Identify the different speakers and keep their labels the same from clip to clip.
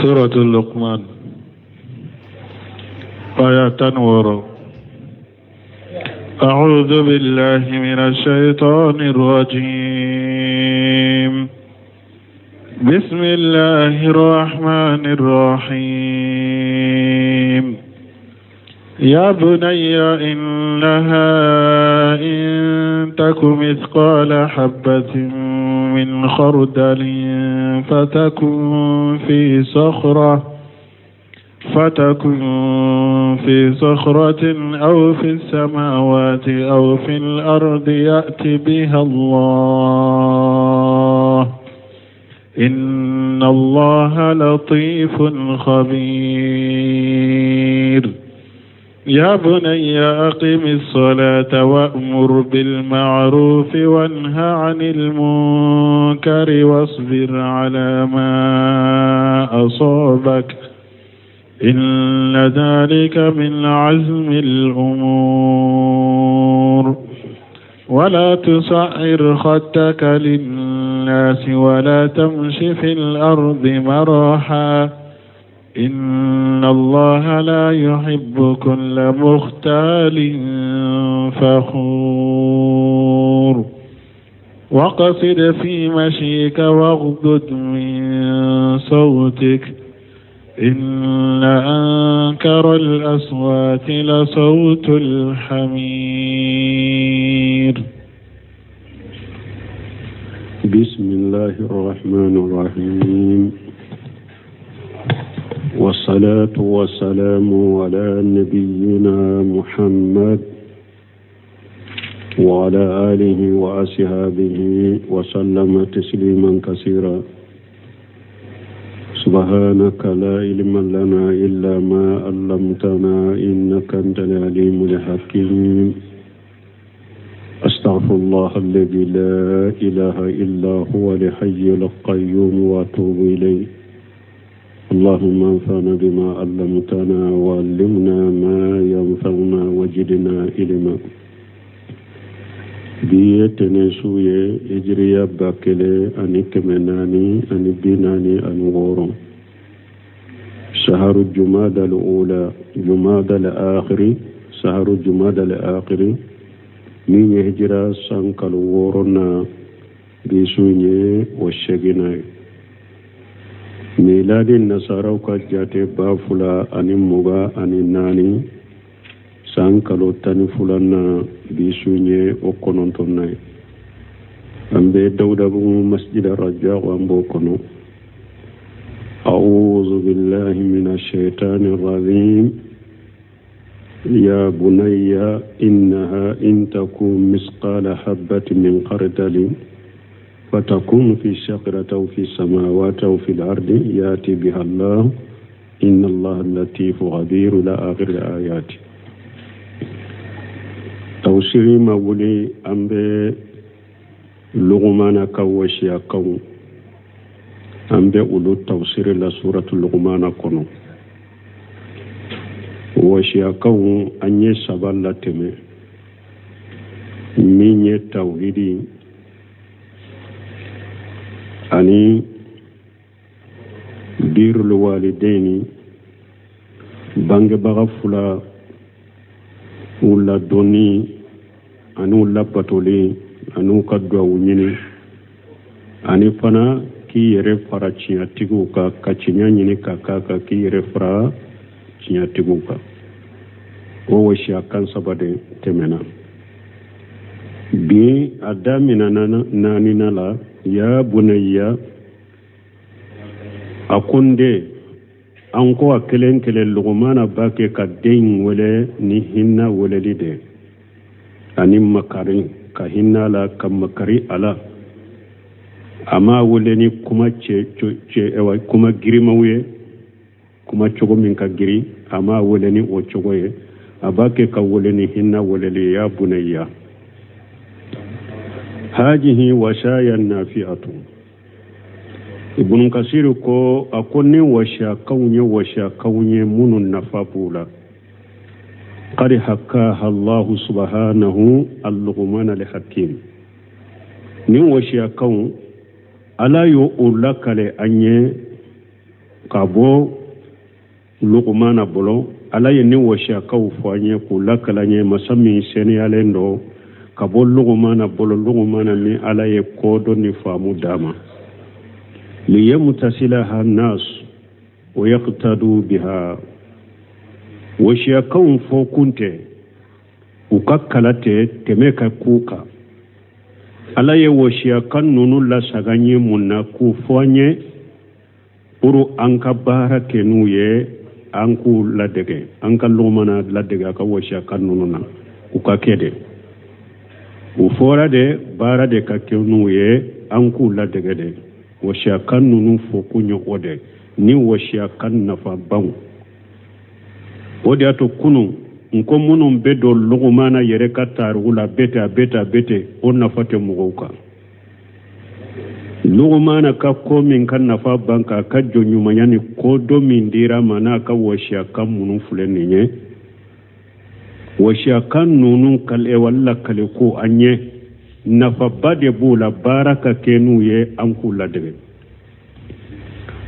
Speaker 1: سورة اللقمان آيات نور. أعوذ بالله من الشيطان الرجيم. بسم الله الرحمن الرحيم. يا بني إنها إن تك مثقال حبة من خردل فتكن في صخرة أو في السماوات أو في الأرض يأت بها الله إن الله لطيف خبير. يا بني أقم الصلاة وأمر بالمعروف وانه عن المنكر واصبر على ما أصابك إن ذلك من عزم الأمور. ولا تصعر خدك للناس ولا تمش في الأرض مرحا إن الله لا يحب كل مختال فخور. وقصد في مشيك واغضض من صوتك إن أنكر الأصوات لصوت الحمير.
Speaker 2: بسم الله الرحمن الرحيم. والصلاة والسلام على نبينا محمد وعلى آله وأصحابه وسلم تسليما كثيرا. سبحانك لا علم لنا إلا ما علمتنا إنك أنت العليم الحكيم. أستغفر الله الذي لا إله إلا هو الحي القيوم وأتوب إليه. اللهم انفعنا بما علمتنا وعلمنا ما ينفعنا وزدنا علما. بيتنا سوية إجريا باكلي أني كمناني أني بيناني أني غورو. شهر الجمادى الأولى جمادى الآخر شهر الجمادى الآخر من هجرة سانكال وورنا بيسوني والشجناي. ميلاد النصارى كجات بافلا أني مغا أني ناني سانكالو تاني فلانا بيسوني وكونونتوناي. أمبي دودا مسجد الرجاء وأمبو كونو. أعوذ بالله من الشيطان الرجيم. يا بني إنها إن تكون مثقال حبة من خردل فتكون في شجرة أو في السماوات أو في الأرض يأتي بها الله إن الله لطيف خبير إلى آخر الآيات. توسيري مولي أمبي لغمان كوشيا كون أمبي أولو توسيري لسورة لغمان كونو وشيا كون أني سبال لتمي ميني توحيدي أني بير الوالدين بانج بغفلا ولا دوني أنو لبطولي أنو كدوا ونيني أني فنا كي يرفع تشيا تيغوكا كتشيا نيني كاكا كي يرفع تشيا تيغوكا ووشيا كان سبادي تمنا بي أدامنا نانينا لا يا بني أكوندي أنكو أكلين كلي لغمانا باكي كدين ولا نهنا ولا لدي أني مكارين كهنا لا كمكاري ألا أما ولني كما كما جري مويه كما تشوغو من كجري أما ولني وتشوغوه أباكي كولني هنا ولا لي يا بني هذه وشايا نافئة. ابن كثير كو أكوني وشا كوني من النفابولا قد حكاها الله سبحانه اللغمان الحكيم. نين وشيا كون ala yo ulakale anye kabo luqmana bolo ala ye ni wasiya kaw fanye ku lakalanye masami seniyalendo kabo luqmana bolo luqmana mi ala ye kodo ni famu dama liyamtasilaha nas wa yaqtadu biha wasiya kaw fo kunte ukakalate temeka kuka ala ye wasiya kan nunu la saganye munna ku fanye pour anka bara kenu ye anku ladege anka lumana ladege ka wasiya kan nunu na ukakede u fora de bara de ka kenu ye anku ladege de wasiya kan nunu fo kunyo ode ni wasiya kan nafa bang ode ato kunu nko munum bedo lumana yere ka tarula bete on nafate mugoka lumana ka komin kan nafa banka ka jonyuma yani ko do min dira mana ka wasiya kan munun fulenye wasiya kan nunun kal e walla kale ko anye nafa bade bula baraka kenu ye an kula de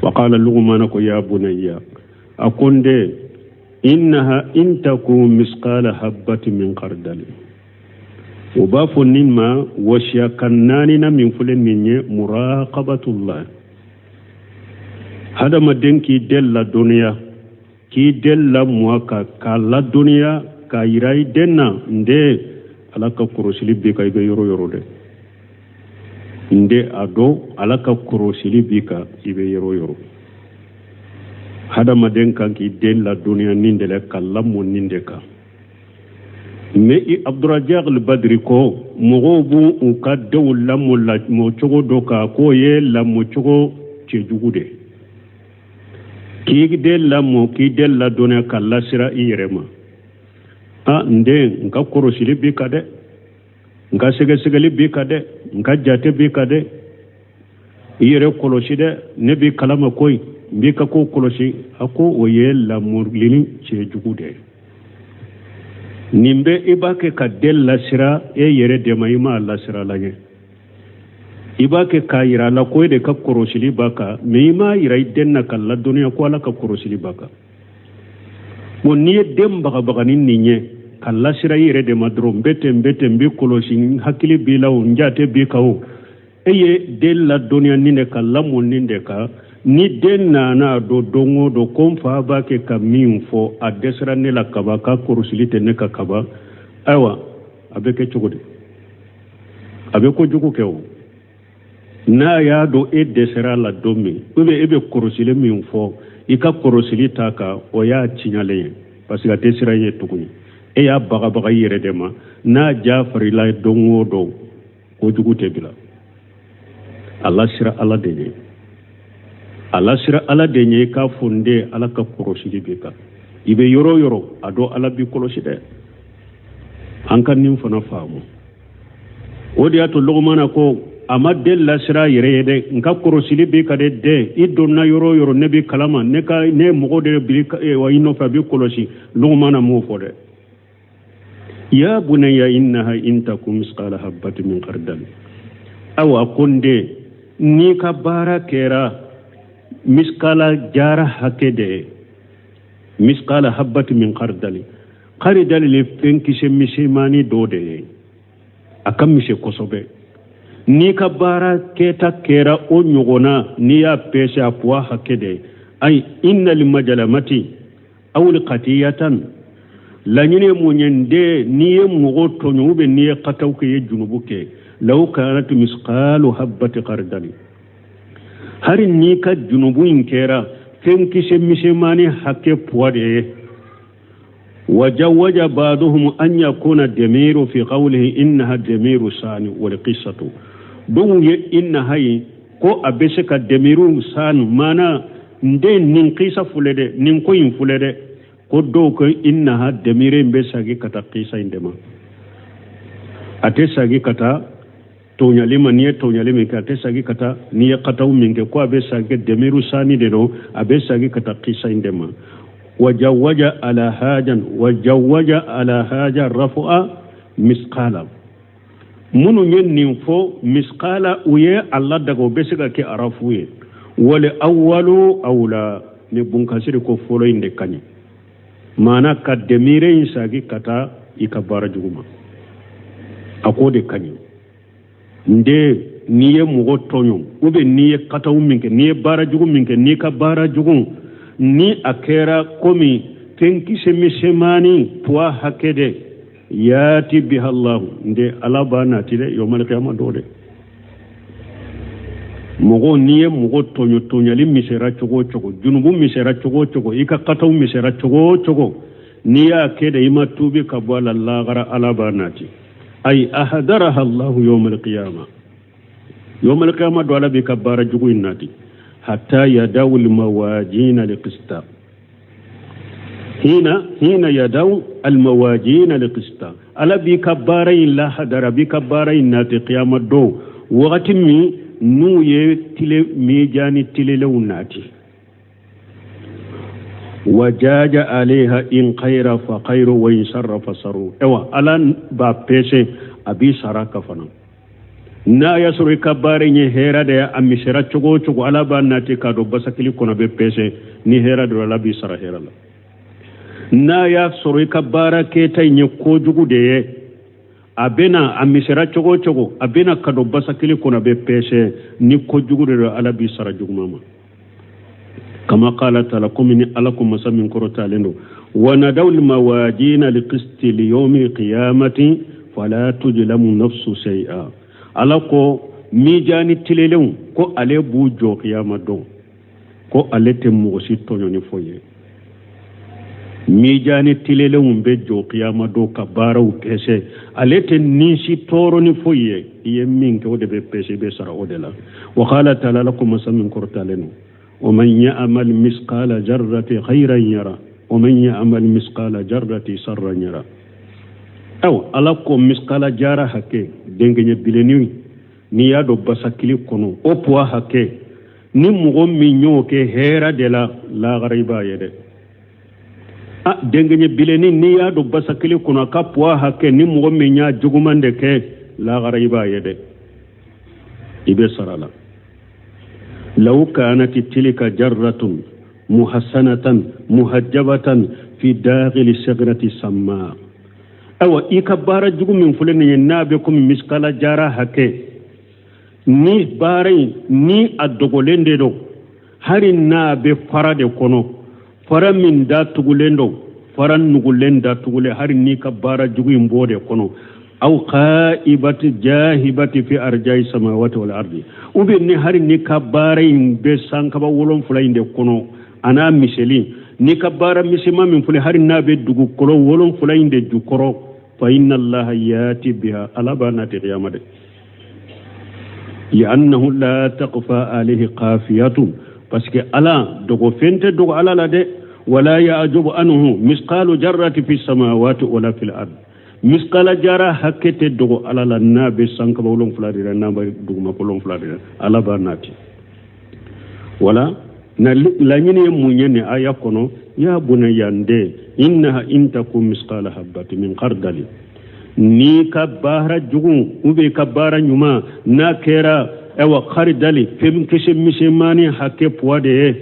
Speaker 2: wa qala lumana ko ya bunayya akonde innaha intakum misqala habbatin min khardal وبافو نينما وشيا كنانينا من فلن نيني مراقبة الله هذا ما دين كي دل الدنيا كي دل موكا كالا الدنيا كايراي دينا ندي علاكا كروسيلي بيكا يبي يرو دي ندي أدو علاكا كروسيلي بيكا يبي يرو هذا ما دين كي دل الدنيا نيندي كالا مو نينديكا mais Abdurrazzaq al-Badri ko mogobu u ka dew lamu la mo cogo do ka ko ye lamu cogo ce jugude ki de lamu ki de la dona kala sira irema a nde nka korosili bi kade nka sege bi kade nka jate bi kade ire kolosi de ne bi kalama koy bi ka ko kolosi ako o ye lamu lini ce jugude nimbe ibake ka del la sira e yere de mayima la sira lanye ibake ka ira la ko de ka korosili baka meima ira denna kala dunya ko la ka korosili baka mon ni dem baga nin ninye kala sira yere de madro mbete mbi kolosi hakili bilaw njate bi kawo eye del la dunya ninde kala mon ninde ka ni den na do dongo do komfa ba ke kamin fo adesra ne la kaba ka kurusilite ne ka kaba awa abeke chugode abeko jugu kewo na ya do e desra la domi ebe kurusile min fo ika kurusilita ka o ya chinyale parce que desra ye tukuni e ya baga yere dema na jafari la dongo do ko jugu tebila Allah sira Allah de ala sira ala denye ka funde ala ka korosili beka ibe yoro ado ala bi kolosi de an kan nim fana faamu odi ato logmana ko amadel la sira yere de nka korosili beka de idonna yoro ne bi kalama ne ka ne mogo de bi wa ino fa bi kolosi logmana mo fode ya bunayya innaha intakum misqala habatin min khardal aw akonde ni ka bara kera miskala jara hakede miskala habbat min khardali khardali le fenkise misimani dode akam mise kosobe ni ka bara keta kera o nyogona ni ya pese apwa hakede ay innal majalamati aw liqatiyatan lanyine munyende ni mugo tonyube ni qatawke ye junubuke law kanat misqalu habbat khardali hari ni ka junubu inkera fenkise misimani hakke puade wajawaja ba'dhum an yakuna damiru fi qawlihi innaha damiru sani wal qissatu don ye innaha ko abese ka damiru sanu mana nde nin qissa fulede nin ko in fulede ko do ko innaha damire mbesagi kata qissa indema ate sagi kata tonyalima niye tonyalima ka tesagi kata niye qataw minke ko abesagi demiru sani de do abesagi kata qissa indema wajawaja ala haja rafu'a misqala munu nyen ninfo misqala uye alla dago besiga ke arafuye wala awwalu awla ne bunkasiri ko folo inde kani mana ka demire insagi kata ikabara juguma akode kani nde niye mugo tonyo ube niye kata uminke niye bara jugu minke ni ka bara jugu ni akera komi tenki semani tuwa hakede yati biha Allah nde alabana tide yomal qiyamah dode mugo niye mugo tonyo tonyali misera chogo chogo junubu misera chogo chogo ika kata misera chogo chogo niya akede imatubi kabwala Allah gara alabana ti ay ahadaraha Allah yomal qiyamah يوم القيامة دولا بكبارة جوي النادي حتى يداو المواجين لقسطا هنا يداو المواجين لقسطا ألا بكبارة لا حدر بكبارة النادي قيامة دو وقت مي نو يتلي ميجاني تلي لو نادي وجاج عليها إن خير فخير وإن شر فشر ألا بابيسي أبي سراك فنم na ya suru kabare ni hera da amishira chugo chugo alaba nati kado basakili kona be pese ni hera do labi sara hera la na ya suru kabara ke tay ni ko jugu de abena amishira chugo chugo abena kado basakili kona be pese ni ko jugu de alabi sara jugu mama kama qala ta'ala kum min alakum masamin kurata lendo wa nadawul mawajina liqisti li yawmi qiyamati fala tujlamu nafsu shay'a ala ko mijani tilelew ko ale bu jo qiyama do ko ale te mo si tonyo ni foye mijani tilelew be jo qiyama do ka baraw pese ale te ni si toro ni foye ye min ko de be pese be sara odela wa qala ta'ala lakum masamin qurtalenu wa man ya'mal misqala jarrati khayran yara wa man ya'mal misqala jarrati sarran yara aw ala ko misqala jara hakke dengenye bileni ni ya do basakili kono opwa hake ni mugo minyo ke hera de la ghariba yede dengenye bileni ni ya do basakili kono kapwa hake ni mugo minya jugumande ke la ghariba yede ibe sarala law kanat tilka jarratun muhassanatan muhajjabatan fi dakhil shagrati samma awa ikabara jugumin fulani nabe kum miskala jara hake ni barai ni adogolende do hari nabe farade kono faramin da tugulendo faran nugulenda tugule hari ni kabara jugum bode kono aw qaibati jahibati fi arjai samawati wal ardi ubi ni hari ni kabara be sankaba wolon fulainde kono ana miseli ni kabara misima min fuli hari nabe dugu kolo wolon fulainde jukoro fa inna allaha yati biha alabanati qiyamati لأنه لا تقفى عليه قافية باسكو ألا دوغو فنت دوغو ألا لدي ولا يعجب أنه مثقال جرة في السماوات ولا في الأرض مثقال جرة حكت دوغو ألا لنا بسانك بولون فلادير نابا دوغو ما بولون فلادير ألا باناتي ولا لا يني مونيني آيا كونو يا بني يندي إنها إن تكون مثقال حبة من خردل ni ka bahra jugu ube ka bara nyuma na kera ewa kharidali fem kishe mishimani hake puade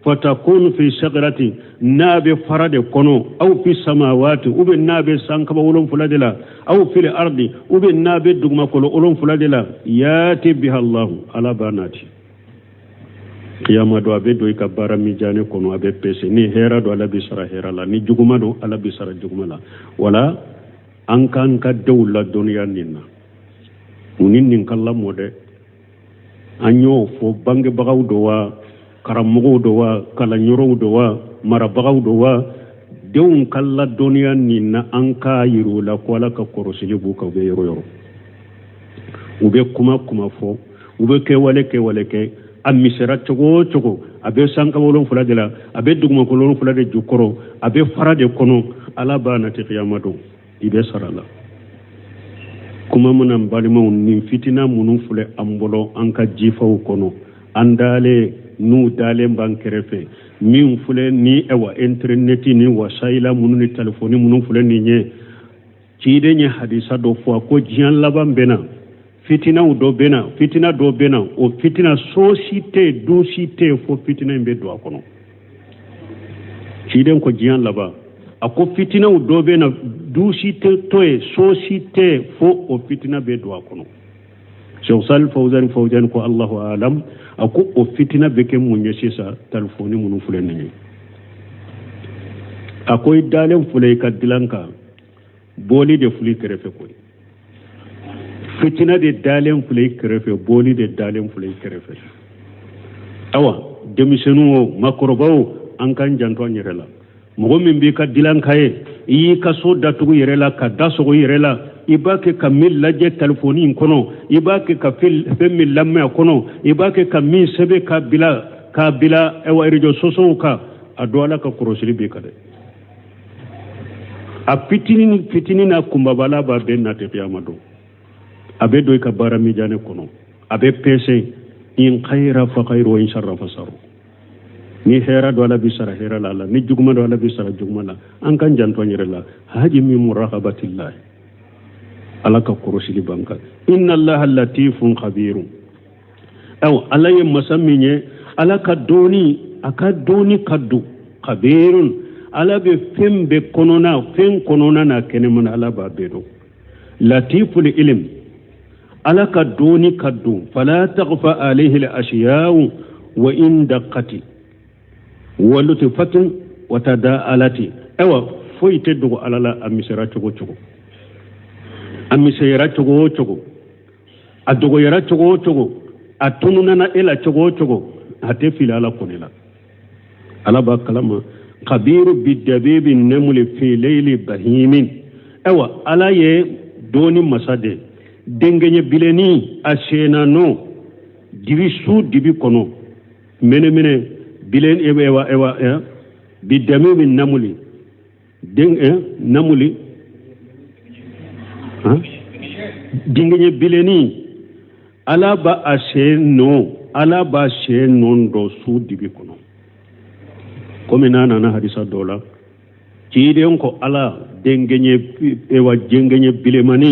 Speaker 2: fatakun fi shagrati nabe farade kono au fi samawati ube nabe sankaba wolon fuladela au fil ardi ube nabe dugma kolo wolon fuladela yati biha Allah ala banati qiyama do abe do ka bara mi jane kono abe pese ni hera do ala bisara hera la ni juguma do ala bisara juguma la wala an kan ka dawla duniya ninna unin nin kala mode anyo fo bange bagaw do wa karamugo do wa kala nyoro do wa mara bagaw do wa dewun kala duniya ninna an ka yiru la ko la ka korosili bu ka be yoro yoro ube kuma fo ube ke wale ke amisera chogo abe sanka wolon fuladela abe duguma ko wolon fulade jukoro abe farade kono ala bana ti qiyamado ibe sarala kuma munan balimo nin fitina munun fule ambolo anka jifaw kono andale nu dale bankerefe min fule ni ewa internet ni wasaila munun telefoni munun fule ni nye cide nya hadisa do fo ko jian laban bena fitina do bena o fitina société docité fo fitina be do akono ciden ko jiyan laba ako fitina do bena docité to e société fo o fitina be do akono Cheikh Sal Fawzan ko Allahu alam ako o fitina be ke munye sisa telefoni munu fulen ni akoy dalen fulay ka dilanka boli de fuli kerefe ko fitina de dalen fulay kerefe boli de dalen fulay kerefe awa demisenu makorobaw an kan janto nyerela mogo min bi ka dilanka yi ka so datugu yerela ka dasogo yerela ibake ka mil laje telefoni kono ibake ka fil mil lamme kono ibake ka min sebe ka bila ewa irijo soso ka adwala ka korosili bi ka de a fitini na kumbabala ba ben na tefi amado abe doy ka barami jane kono abe pese in khayra fa khayru wa in sharra fa saru ni hera do ala bisara hera la ni juguma do ala bisara juguma la an kan janto nyirela haji mi muraqabatillah alaka kurusili banka inna allaha latifun khabirun aw alaye masamminye alaka doni aka doni kaddu khabirun alabe fembe konona na kenemun alaba bedo latiful ilm alaka doni kaddu fala taghfa alayhi al-ashya'u wa in daqqati wa lutfatun wa tada'alati awa foyte dugo alala amisira chogo amisira chogo adogo yara chogo atununa na ela chogo ate filala konela alaba kalama khabiru bidabibi namli fi layli bahimin awa alaye doni masade dengenye bileni ashena no dibi kono mene bilen ewa bidabibi namli namli dengenye bileni alaba asheno ndo su dibi kono komi nana hadisa dola ciiden ko ala dengenye ewa jengenye bilemani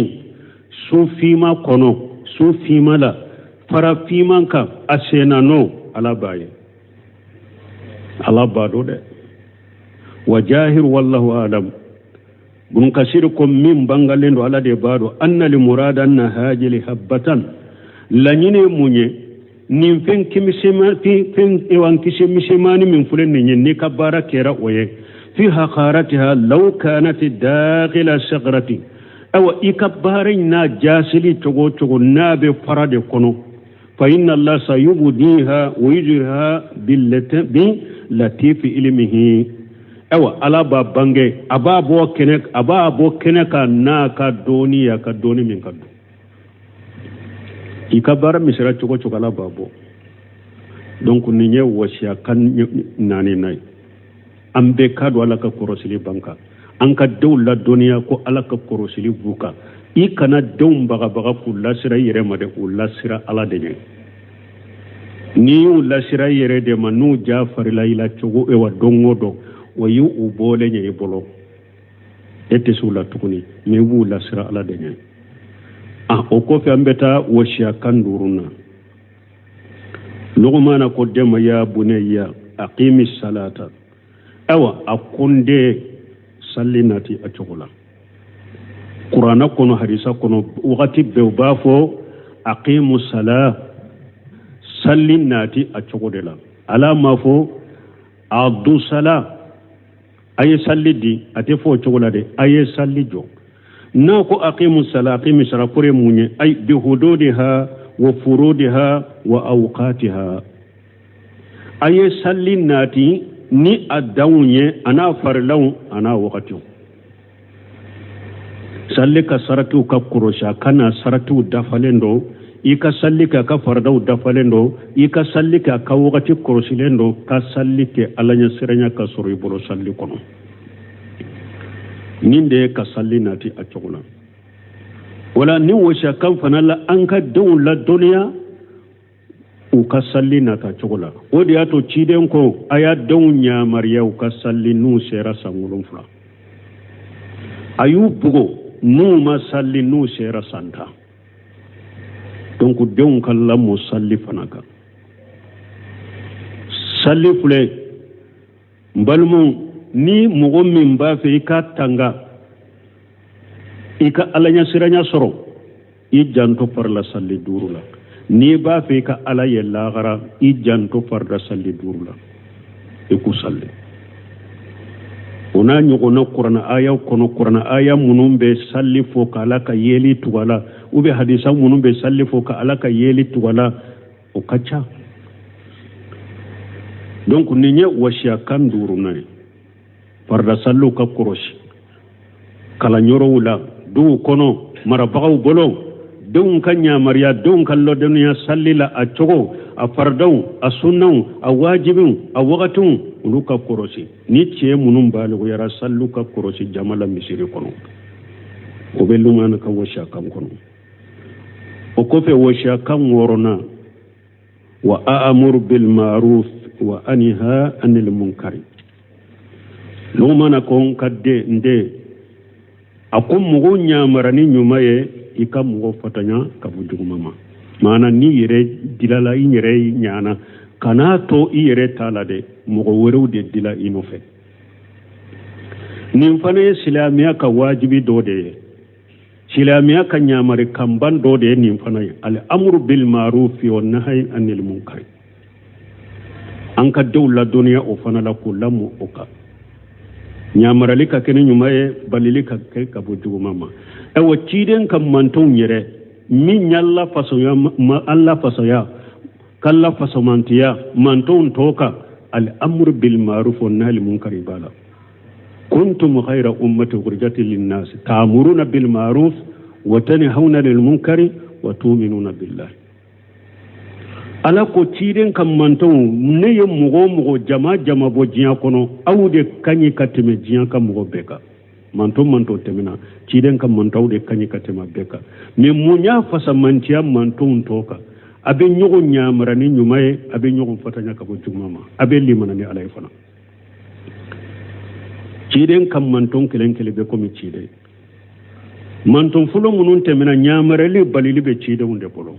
Speaker 2: sufima kono sufima la fara fimanka asena no ala baye ala bado de wajahir wallahu alam bun kasir ko min bangalendo ala de bado anna li muradan na hajili habatan lanyine munye nin fen kimisema fen ewan kisimisema min fulen ni kabara kera oye fi haqaratiha law kanat dakhila shagrati aw ikabbarin na jasili togo nabe farade kono fa inna allah sayubdiha wa yujriha bi latif ilmihi aw ala ba bange ababo kene ka na ka doni min kaddu ikabara misra chogo la babo donc ni nye wasiya kan nani nay ambe kadu alaka korosili banka anka dawla duniya ko alaka korosili buka ikana dawm baga ku lasira yere made ku lasira ala de ni u lasira yere de manu jafar la ila chogo e wa dongodo wa yu ubole nye bolo ete sula tukuni me wu lasira ala de o ko fe ambeta wasiya kan duruna lugumana ko dema ya bunayya aqimis salata awa akunde sallinati a chogola qur'ana kono hadisa kono wakati be bafo aqimus sala sallinati a chogodela ala mafo adu sala aye sallidi ate fo chogola de aye sallijo na ko aqimus sala aqimis sala pore munye ay bi hududiha wa furudiha wa awqatiha aye sallinati ni adawunye ana farlaw ana wakati sallika saratu ka kurosha kana saratu dafalendo ika sallika ka fardaw dafalendo ika sallika ka wakati kurosilendo ka sallike alanya siranya ka soro ibolo salli kono ninde ka sallinati a chogula wala ni washa kan fanala anka dawun la duniya uka salli na ta chogola wodi ato ciden ko aya dawnya mariya uka salli nu sera sangulun fula ayu bugo nu ma salli nu sera santa donc denw ka lamɔ salli fana kan salli filɛ n balimaw ni mɔgɔ min b'a fɛ i ka tanga i ka alaɲasiranya sɔrɔ i janto farila salli 5 la n'i b'a fɛ i ka ala ye lahara i janto farila salli 5 la i ku salli o n'a ɲɔgɔnna kuranɛ aya kɔnɔ kuranɛ aya minnu bɛ salli fɔ ka ala ka yeli tugu a la ou bien hadisa minnu bɛ salli fɔ ka ala ka yeli tugu a la o ka ca donc nin ye wasiya kan 5nan ye farida salliw ka kɔlɔsi kalanyɔrɔw la duw kɔnɔ marabagaw bolo denw ka ɲamariya denw ka lɔdɔnniya salli la a cogo a faridaw a sunnaw a wajibiw a wagatiw olu ka kɔlɔsi ni cɛ minnu baluguyara salliw ka kɔlɔsi jama la misiri kɔnɔ o bɛ lumana ka wasiya kan kɔnɔ o kɔfɛ wasiya kan 6nan wa a'muru bil ma'ruf wa anha anil munkari lumana kon kadde nde akon mɔgɔw ɲamara ni ɲuman ye i ka mɔgɔ fatanya ka bɔ juguman ma maana ni yɛrɛ dilala i yɛrɛ ɲana kana to i yɛrɛ ta la dɛ mɔgɔ wɛrɛw de dila i nɔfɛ nin fana ye silamɛya ka wajibi dɔ de ye silamɛya ka ɲamari kanban dɔ de ye nin fana ye al amru bil ma'ruf wa nahyi anil munkar an ka denw ladɔnniya o fana la k'o lamɔ o kan ɲamarali ka kɛ ni ɲuman ye balili ka kɛ ka bɔ juguman ma ɛwɔ ciden ka mantonw yɛrɛ min y'ala fasoya alla fasoya kalla fasomantiya mantonw tɔ kan al amru bil ma'ruf wa nahyi anil munkar bala kuntum khayra ummati ukhrijat lin nas ta'muruna bil ma'ruf wa tanhauna 'anil munkari wa tu'minuna billah ala ko ciden kan mantonw ne ye mɔgɔ jama bɔ diɲɛ kɔnɔ aw de kaɲi ka tɛmɛ diɲɛ ka mɔgɔ bɛɛ kan manton tɛmɛna ciden kan mantonw de kaɲi ka tɛmɛ bɛɛ kan mais mun y'a fasamantiya mantonw tɔ kan a bɛ ɲɔgɔn ɲamara ni ɲuman ye a bɛ ɲɔgɔn fatanya ka bɔ juguman ma a bɛ limana ni ala ye fana ciden kan manton kelen bɛ komi ciden manton fɔlɔ minnu tɛmɛna ɲamarali balili bɛ cidenw de bolo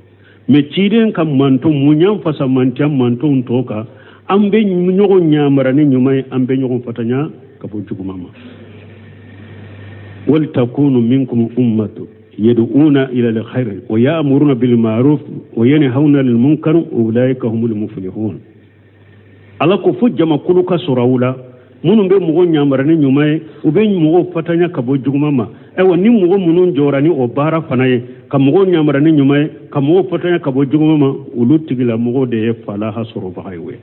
Speaker 2: mais ciden kan manton mun y'an fasamantiya mantonw tɔ kan an bɛ ɲɔgɔn ɲamara ni ɲuman ye an bɛ ɲɔgɔn fatanya ka bɔ juguman ma ولتكون منكم أمة يدعون إلى الخير ويأمرون بالمعروف وينهون عن المنكر أولئك هم المفلحون ala ko fo jama kulu ka sɔrɔ aw la minnu bɛ mɔgɔ ɲamara ni ɲuman ye u bɛ mɔgɔ fatanya ka bɔ juguman ma ayiwa ni mɔgɔ minnu jɔra ni o baara fana ye ka mɔgɔ ɲamara ni ɲuman ye ka mɔgɔ fatanya ka bɔ juguman ma olu tigilamɔgɔ de ye falaha sɔrɔbaga ye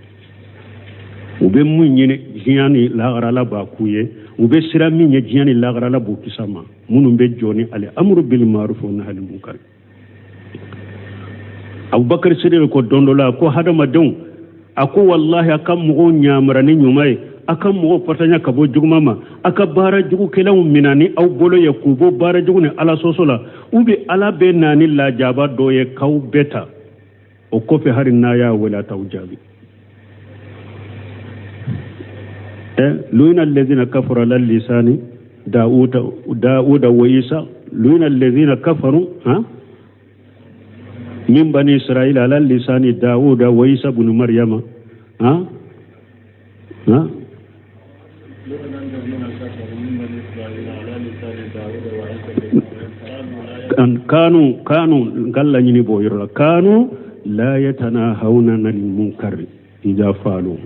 Speaker 2: u bɛ mun ɲini diɲɛ ni laharala b'a k'u ye u bɛ sira min ye diɲɛ ni laharala b'u kisa ma minnu bɛ jɔ ni ale amru bil ma'ruf wa nahyi anil munkar Abubakar Siddiq ko don dɔ la ko hadamadenw a ko wallahi a ka mɔgɔw ɲamara ni ɲuman ye a ka mɔgɔ fatanya ka bɔ juguman ma a ka baara jugukɛlaw minɛ ni aw bolo ye k'u bɔ baara jugu ni ala sɔsɔ la u bɛ ala bɛ na ni lajaba dɔ ye k'aw bɛɛ ta o kɔfɛ hali n'a y'a wele a t'aw jaabi لوين الذين كفروا على اللسان داود وعيسى لوين الذين كفروا من بني إسرائيل على اللسان داود وعيسى بن مريم كانوا قال لني بوير كانوا لا يتناهون عن المنكر إذا فعلوا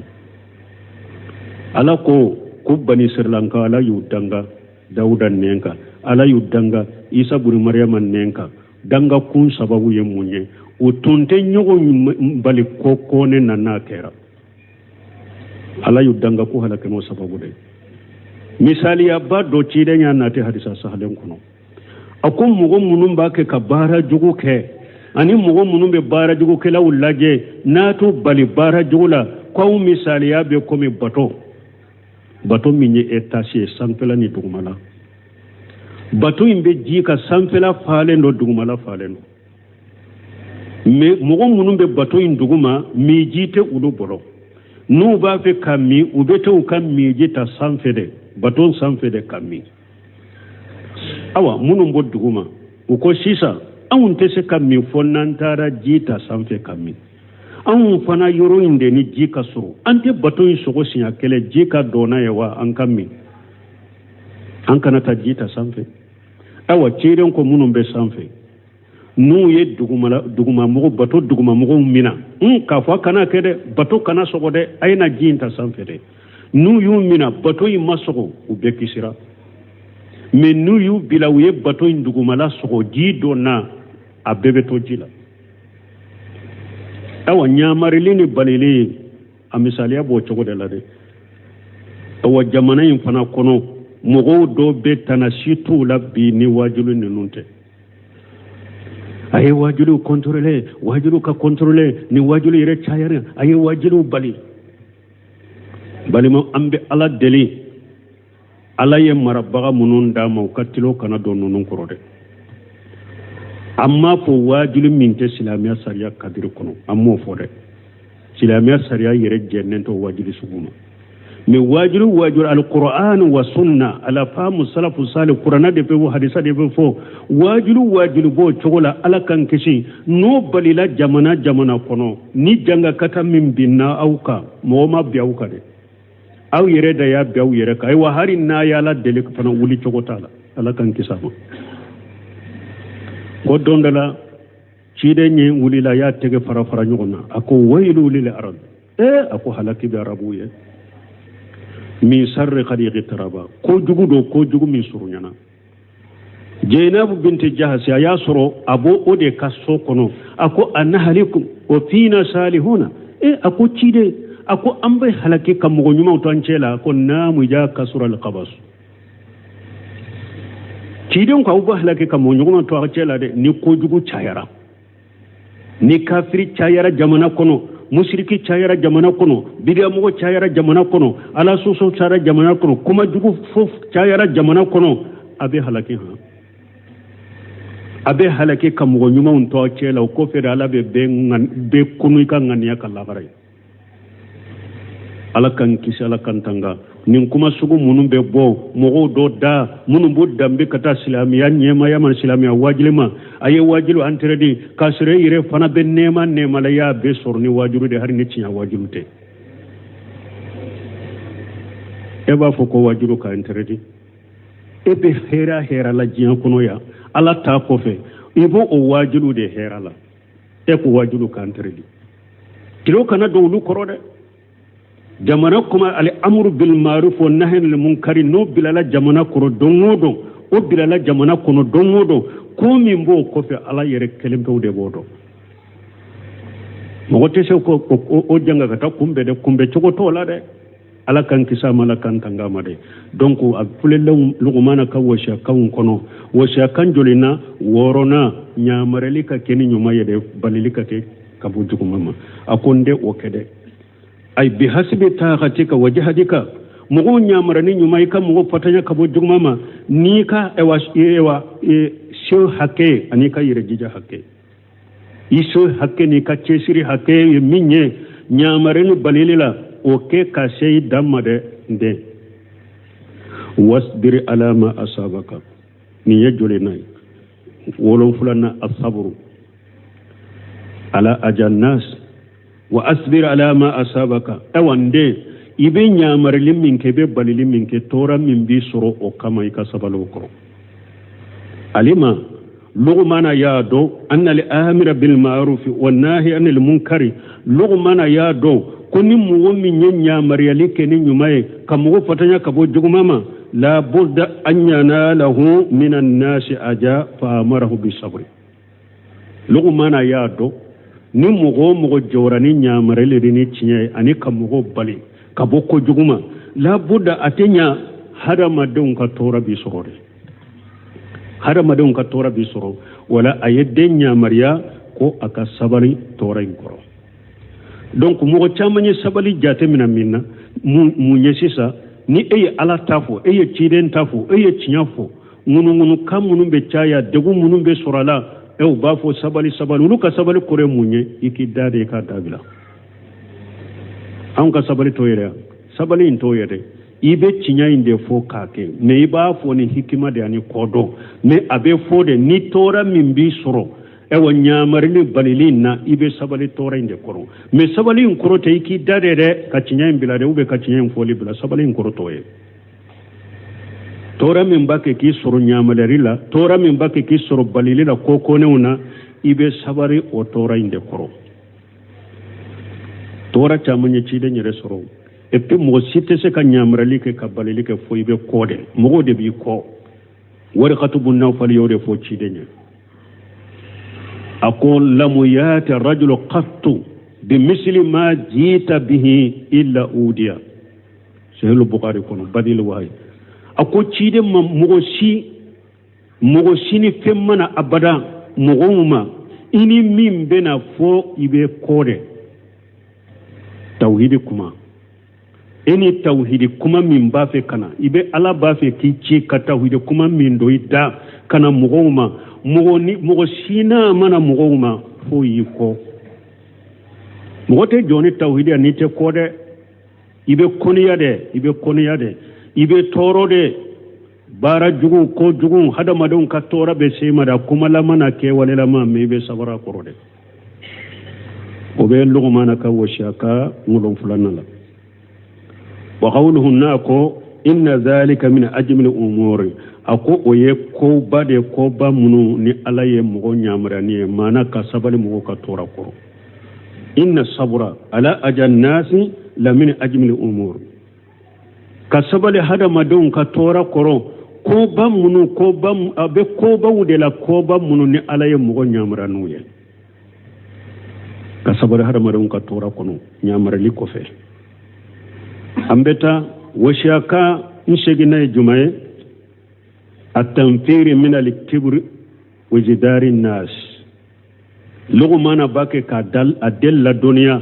Speaker 2: ala ko bani Sri Lanka ala yu danga Dauda nenka ala yu danga Isa buri Maryama nenka danga kun sababu ye munye o tonte nyogo bali ko ne nana kera ala yu danga ko halake no sababu de misali ya ba do ci de nya nate hadisa sahalen kuno akum mugo munum ba ke ka bara jugo ke ani mugo munum be bara jugo ke la ulaje nato bali bara jugula ko misali ya be komi bato min ye étage sanfɛla ni dugumala bato in bɛ ji ka sanfɛla falen dɔ dugumala falen dɔ mais mɔgɔ minnu bɛ bato in duguma miji tɛ olu bolo n'u b'a fɛ ka min u bɛ taa u ka miji ta sanfɛ de bato sanfɛ de ka min awa minnu bɔ duguma u ko sisan anw tɛ se ka min fɔ n'an taara ji ta sanfɛ ka min anw fana yɔrɔ in de ni ji ka sɔrɔ an tɛ bato in sogo siɲɛ kɛlɛ ji ka dɔn n'a ye wa an ka min an kana taa ji ta sanfɛ awa ciren ko minnu bɛ sanfɛ n'u ye dugumamɔgɔ bato dugumamɔgɔw mina k'a fɔ a kana kɛ dɛ bato kana sɔgɔ dɛ a ye na ji in ta sanfɛ dɛ n'u y'u mina bato in ma sɔgɔ u bɛɛ kisira mais n'u y'u bila u ye bato in dugumala sɔgɔ ji dɔ na a bɛɛ bɛ to ji la awa ɲamarili ni balili a misaliya b'o cogo de la dɛ awa jamana in fana kɔnɔ mɔgɔw dɔw bɛ tana si t'u la bi ni wajulu ninnu tɛ a ye wajulu contrôler wajulu ka contrôler ni wajulu yɛrɛ cayara a ye wajulu bali balima an bɛ ala deli ala ye marabaga minnu d'a ma u ka tilo kana don ninnu kɔrɔ dɛ an m'a fɔ wajulu min tɛ silamɛya sariya kadiri kɔnɔ an m'o fɔ dɛ silamɛya sariya yɛrɛ jɛnnen tɛ wajulu sugu ma mais wajulu alquran wa sunna ala famu salafu salih qur'ana de be wo hadisa de be fo wajulu bo cogola ala kan kisi no balila jamana kono ni janga kata min binna auka moma biauka de aw yere da ya biaw yere kai wa hari na ya la dele ko fana wuli cogota la ala kan kisama ko dondala cide nyi wuli la ya tege fara nyogona ako waylu lil arad ako halaki bi arabuye min sarri khadiqi taraba ko jugu min surunyana Zainab bint Jahsh ya soro abo ode kaso kono ako annahalikum wa fina salihuna ako cide ako ambe halake kam mo nyuma to ancela ko namu ja kasura al qabas cide ko abo halake kam mo nyuma to ancela de ni ko jugu chayara ni kafiri chayara jamana kono mushriki chayara jamana kono bidiya mo chayara jamana kono ala soso chayara jamana kono kuma jugu fof chayara jamana kono abe halake kam mo nyuma on to cela ko fe ala be kunu kan ngania kala bare ala kan kisi ala kan tanga nin kuma sugu munun be bo mo do da munun bo dambe kata islamiya nyema ya man islamiya wajilima aye wajilu antredi kasre yire fana be nema la ya be sorni wajuru de har ni tinya wajulu te eba foko wajuru ka antredi ebe hera la jiyan kono ya ala ta ko fe ibo o wajulu de hera la e ko wajulu ka antredi kilo kana do lu korode jamana kuma al amru bil ma'ruf wa nahy anil munkar no bilala jamana koro dongodo o bilala jamana kono dongodo ko min bo ko fe ala yere kelem bewde bodo mo wote se ko o janga kata kumbe chogo to la de ala kan kisa mala kan tangama de donc a fulele lugumana ka washa kan kono washa kan jolina worona nyamareli ka keni nyuma yede balilika te kabujugo mama akonde o kede ay bi hasbi taqatika wa jahdika mugo nyamarani nyuma ka mugo fatanya kabujugo mama ni ka ewa sho hake ani ka yire jija hake iso hake ni ka chesiri hake minye nyamarani balilila oke ka sey damade nde wasbir ala ma asabaka ni yajule nay wolon fulana asabru ala ajannas wa asbir ala ma asabaka awande ibe nyamarli minke be balili minke tora min bi soro o kama ika sabalo ko alima lughmana yado anna al amira bil ma'ruf wan nahi anil munkari lughmana yado kuni muwo min nyamarli keni nyumaye kamugo fatanya kabo jugumama la budda an yanalahu minan nasi aja fa amarahu bis sabri lughmana yado ni mugo jawrani nyamarli ni cinye ani kamugo bali kaboko juguma la budda atenya harama don ka tora bi soro wala ayedde nyamariya ko aka sabari tora inkoro donc mugo chamanye sabali jate minna mu nyesisa ni eye ala tafo eye chiden tafo eye chinyafo ngunu kamunu be chaya degu munu be sorala e bafo sabali luka sabali kore munye ikidade ka dabila an ka sabali toyere sabali intoyere ibe chinya inde fo kake me iba fo ni hikima de ani kodo me abe fo de ni tora mimbi soro ewa ñamarini balilin na ibe sabali torayinde koro mais sabali in korote iki dade de kacciñayin bilade ube kacciñayin foli bila sabali in korotoye tora min bake ki soro ñamaleri la tora min bake ki soro balili la kokonew na ibe sabari o torayinde koro tora camañe ciide ñere soro et puis mogo sitte se ka ñamarali ke ka balili ke fo ibe koode mogo de bi ko wari khatubu nawfal yowde fo ciide ñe أقول لم يأتي الرجل قط بمثل ما جيت به إلا أوديا سهل البخاري كونه بديل وهاي أقول شيء مغشيني فمنا أبدا مغوما إني مين بنا فوق يبي كوري توحيدكما إني توحيدكما من بافي كنا يبي على بافي كي كتوحيدكما من دويدا كنا مغوما mogo sina mana mogo ma fo yi ko mogo te joni tawhidi ni te ko de ibe koniya de ibe toro de bara jugu ko jugu hada madon ka tora be sema da kuma la mana ke wale la ma me be sabara ko de o be lugo mana ka washaka ngulon fulana la wa qawluhu nako inna dhalika min ajmil umuri ako oye ko bade ko ba munu ni alaye mugo nyamrani mana ka sabali mugo ka tora koro inna sabra ala ajannasi la min ajmil umur ka sabali hada madon ka tora koro ko ba munu ko ba abe ko ba wude la ko ba munu ni alaye mugo nyamranu ye ka sabali hada madon ka tora kono nyamrali ko fe ambeta washaka nshegina jumaye التنفير من الكبر وجدار الناس لغمانا باكي كدل أدل الدنيا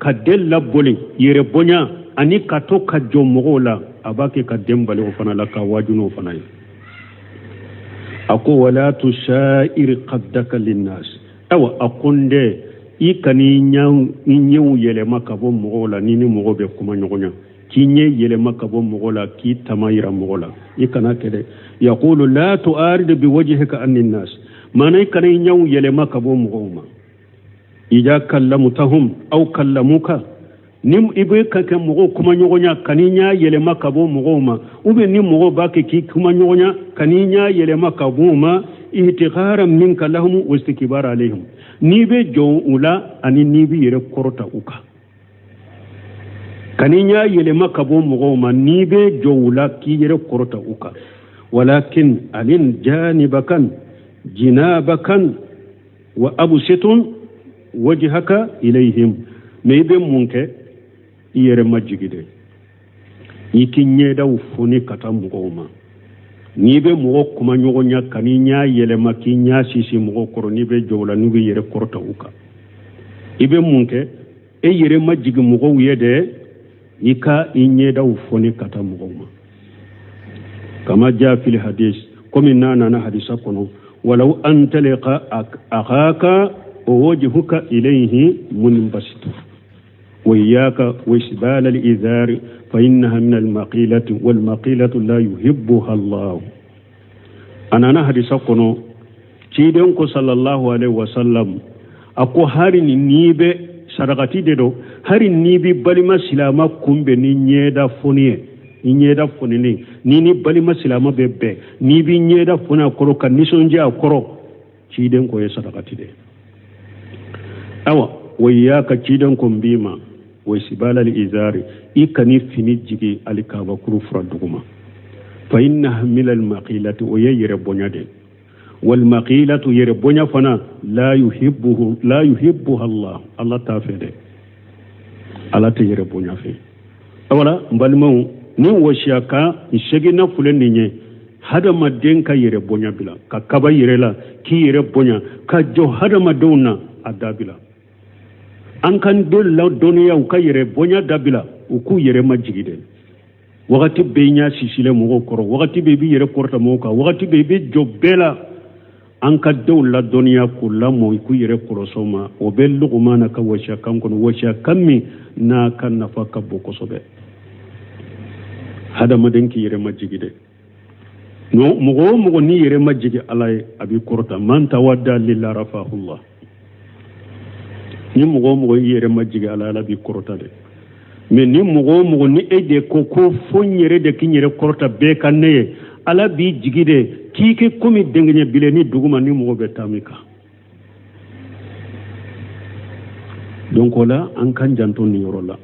Speaker 2: كدل بولي يربونيا أني كاتو كجو مغولا أباكي كدم بالي وفنا لك واجنو فناي أقول ولا تشائر قدك للناس أو أقول دي إيكاني نيو يلما كبو مغولا نيني مغوبي كما نغنيا كيني يلما كبو مغولا كي تمايرا مغولا إيكانا كده يقول لا تؤارد بوجهك عن الناس ما نيكنا ينيو يلما كبو مغوما إذا كلمتهم أو كلموك نم إبوكا كمغو كما نغنيا كنينيا يلما كبو مغوما وبي نم مغو باكي كي كما نغنيا كنينيا يلما كبوما اهتغارا منك لهم واستكبار عليهم نيبي جو أولا أني نيبي يرب كورتا أوكا كنينيا يلما كبو مغوما نيبي جو أولا كي يرب كورتا أوكا ولكن ألين جانبك جنابك وأبسط وجهك إليهم ميبي منك يرم جيد يكيني داو فوني كتا مغوما نيبي مغو كما نيغنيا كنينيا يلما كينيا سيسي مغو كورو نيبي جولا نيبي يرم كورتا وكا إبي منك يرم جيد مغو يدي يكا إني داو فوني كتا مغوما كما جاء في الحديث كم نانا حديثا كنو ولو أن تلقى أخاك ووجهك إليه منبسط وإياك وإسبال الإذار فإنها من المقيلة والمقيلة لا يحبها الله أنا حديثا كنو تيدنكو صلى الله عليه وسلم أكو هاري نيبي سرغتي ديدو هاري نيبي بالما سلاما كمبي نيدا فونيه nyeda fonini nini balima silama bebbe ni bi nyeda fona koro kan nisonje akoro ciden ko yesa dakati de awa wayaka ciden ko mbima way sibala li izari ikani fini jigi alikaba kuru fura duguma fa inna min al maqilati wa yire bonyade wal maqilatu yire bonya fana la yuhibbuha Allah tafede Allah te yire bonya fe awala mbalmo ni washaka ishegi na fulen ninye hada maden ka yere bonya bila ka kaba yere la ki yere bonya ka jo hada madona adabila an kan dolla doniya ka yere bonya dabila uku yere majigide wakati be nya sisile mo koro wakati be bi yere korta mo ka wakati be be jobela an ka dolla doniya kula mo ku yere korosoma o be lugumana ka washaka kono washaka mi na kan nafaka bokosobe hada madanki yere majigide no mugo ni yere majigi alay abi korta man tawadda lillahi rafahullah ni mugo yere majigi alay abi korta de mais ni mugo ni ede ko fonyere de kinyere korta be kanne ala bi jigide kike komi dengne bile ni duguma ni mugo betamika donc wala an kan janto ni yorola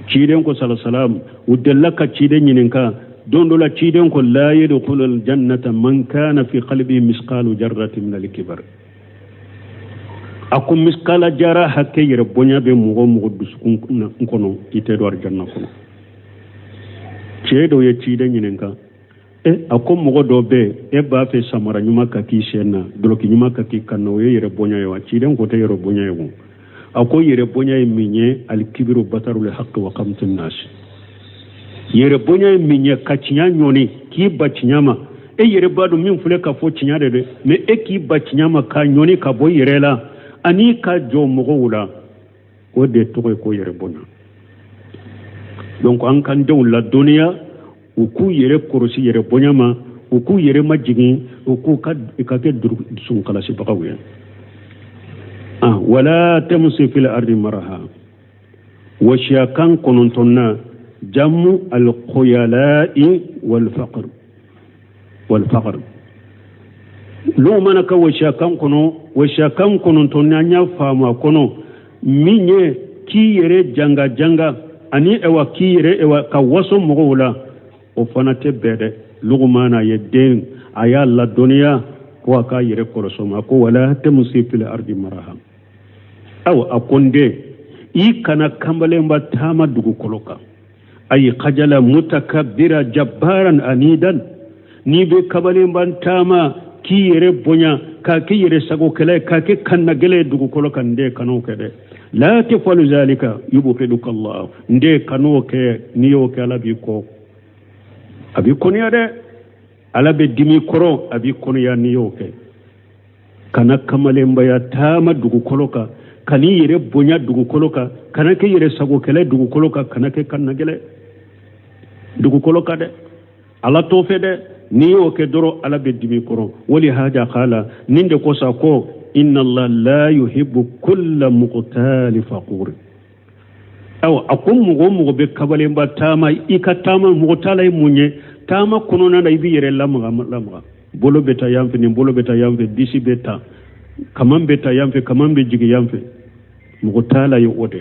Speaker 2: ciden ko sallallahu udallaka ciden yininka don dola ciden ko la yadkhulul jannata man kana fi qalbi misqalu jarratin min al-kibar akum misqala jara hakke yere bonya be mugo dusukun kono ite do arjanna kono cedo ye ciden yininka akum mugo do be ba fe samara nyuma ka ki shenna doloki nyuma ka ki kanno yere bonya yo ciden ko te yere bonya yo ako yere bonya minye al-kibru batarul haqq wa qamtun nas yere bonya minye kacinya nyoni ki bacinyama yere badu min fule ka fo cinya de me ki bacinyama ka nyoni ka boy yere la ani ka jo mogo wula o de to ko yere bonya donc an kan de la dunya uku yere korosi yere bonya ma uku yere majigi uku ka ke sun kala si bagawe ولا تمسي في الأرض مرها وشيكان كنتنا جم الخيلاء والفقر لو منك وشيكان كنتنا نفهم كنو ميني كيري جنگا أني إوا كيري إوا كواسو مغولا وفنات بيد لغمانا يدين آيا الله دنيا وكا يري كورسوما ولا تمسي في الأرض مرها aw akonde ikana kambalemba tama dugu koloka ay qajala mutakabbira jabbaran anidan ni be kabalemba tama ki yere bonya ka ki yere sago kele ka ki kanna gele dugu koloka nde kanu kede la tafalu zalika yubqiduka Allah nde kanu ke niyo ke ala bi ko abi konya de ala be dimi koro abi konya niyo ke kana kamalemba ya tama dugu koloka kani yere bonya dugu koloka kana ke yere sago kele dugu koloka kana ke kanna gele dugu koloka de ala to fede ni o ke doro ala be dimi koro wali haja qala ninde ko sa ko inna Allah la yuhibbu kulla muqtal faqur aw akum mugo be kabale mba tama ikatama muqtalay munye tama kunona da ibi yere lamga bolo beta yamfe ni bolo beta yamfe disi beta kaman beta yamfe kaman be jigi yamfe muqtala yo ode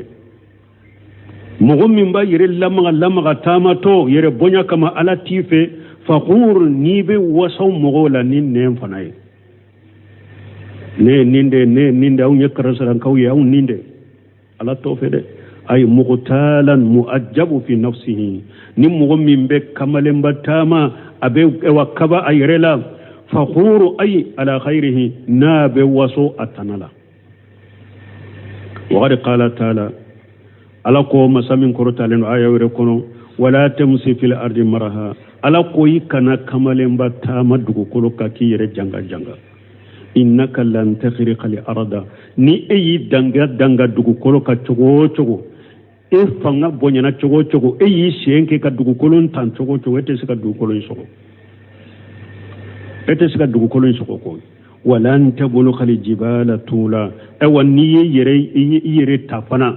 Speaker 2: mugo mimba yere lamga tama to yere bonya kama ala tife faqur nibe wasaw mugo la nin nem fanay ne ninde aw nyekara saran kawye aw ninde ala to fede ay muqtalan muajjabu fi nafsihi nim mugo mimbe kamalen batama abe wakaba ayrela faquru ay ala khairihi nabe waso atanala wa qad qala ta'ala ala ko masamin korotalen aya wure kono wala tamsi fil ardi maraha ala ko yikana kamalen batama dugo kolo kaki yere janga innaka lan takhriqa li arda ni eyi danga dugu kolo ka chogo e fanga bonyana chogo eyi shenke ka dugu kolo tan chogo ete sika dugu kolo soko ko walan tabulugha li jibala tula awani yere tafana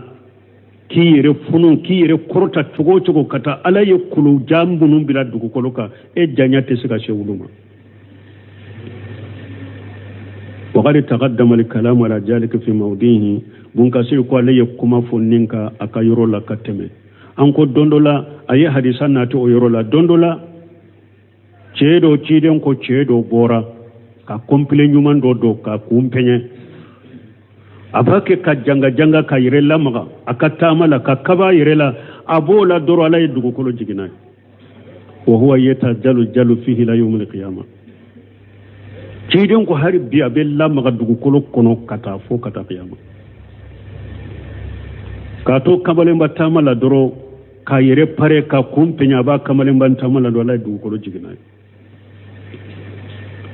Speaker 2: ki yere funun ki yere korta chogo kata ala yekulu jambunun bila dugu kolo ka e janya te sika shewuluma وقد تقدم الكلام على ذلك في موضعه بنكسر قال يكما فننك أكيرو لا كتمه أنكو دوندولا أي حديثا ناتو يرولا دوندولا تشيدو تشيدو بورا ka komple nyuman do ka kumpenye abake ka janga ka yirela maga akatamala ka kaba yirela abola doro ala dugo kolo jigina wa huwa yatajalu fihi la yawm al-qiyamah ciden ko hari biya be lamga dugu kolo kono kata fo kata qiyama kato kamalen batama la doro ka yere pare ka kumpenya ba kamalen batama la dola dugu kolo jigina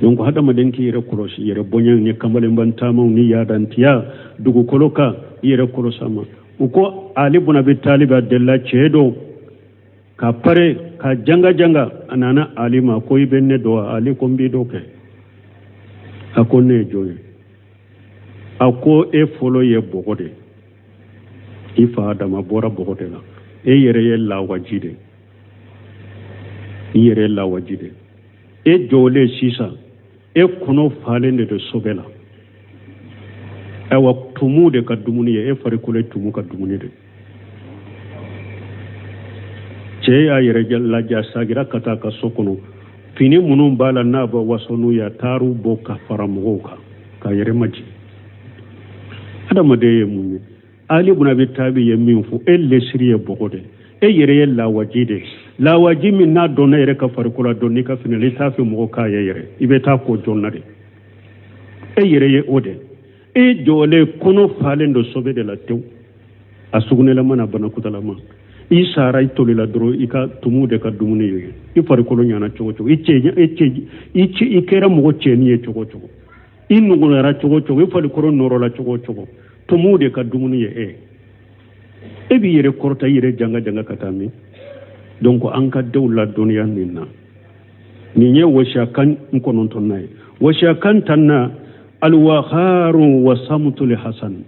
Speaker 2: donc hada madenki yere kolo shi yere bonyan ni kamalen batama ni yadantiya dugu kolo ka yere kolo sama uko ali ibn abi talib adalla cedo ka pare ka janga janga anana alima ko ibenne do ali ko mbi do ke akone joye ako e folo ye bogode ifa dama bora bogode la e yere ye la wajide yere la wajide e jole sisa e kuno falende de sobela awa tumu de kadumuni e fari kule tumu kadumuni de ce ya yere la jasa gira kata ka sokono fini munun bala na ba wasonu ya taru bo ka faramugo ka yere maji adama de ye munye ali ibn abi tabi ye min fu elle siriye bogode e yere ye la wajide la wajimi na dona yere ka farikula donni ka fini litafi mugo ka yere ibe ta ko jonna de e yere ye ode e jole kuno falendo sobe de la tew asugune la mana bana kutala ma isara itoli la dro ika tumude ka dumuni yoy i farikolo nyana chogo ichi ikera mugo cheni ye chogo inu ngora chogo i farikolo noro la chogo tumude ka dumuni ye e bi yere korta yere janga katami donc an ka dawla duniya ninna ni nye washa kan nkonon tonnay washa kan tanna alwakharu wa samtul hasan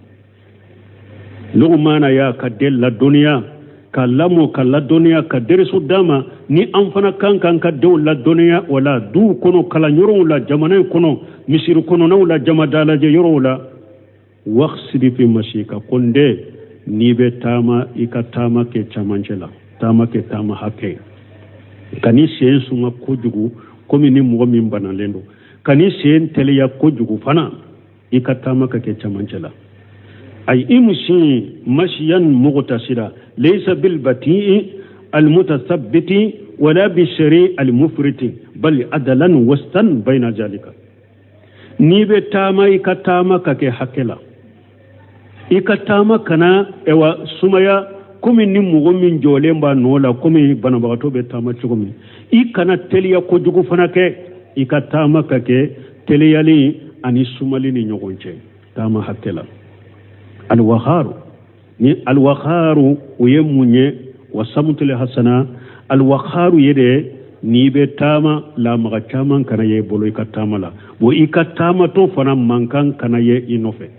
Speaker 2: lugmana ya ka della duniya kallamo kala duniya ka derisu dama ni an fana kan ka dawla duniya wala du kono kala nyoro la jamana kono misiru kono na wala jamadala je yoro la waqsidi fi mashika konde ni be tama ikatama ke chamanjela tama ke tama hake kani sen sunga kojugu komi ni mo min banalendo kani sen teleya kojugu fana ikatama ke chamanjela ay imshi mashyan mughtasira laysa bil bati'i al mutathabbiti wala bi shari al mufriti bal adalan wastan bayna jalika ni be tama ikatama ke hakela ikatama kana ewa sumaya komi ni mugo min jole mba nola komi banabagato be tama chugumi ikana teliya ko jugu fana ke ikatama kake teliyali ani sumali ni nyogonche tama hakela alwakharu uyemunye wasamtul hasana alwakharu yede ni be tama la maga chaman kana ye bolo ikatama la bo ikatama to fana mankan kana ye inofe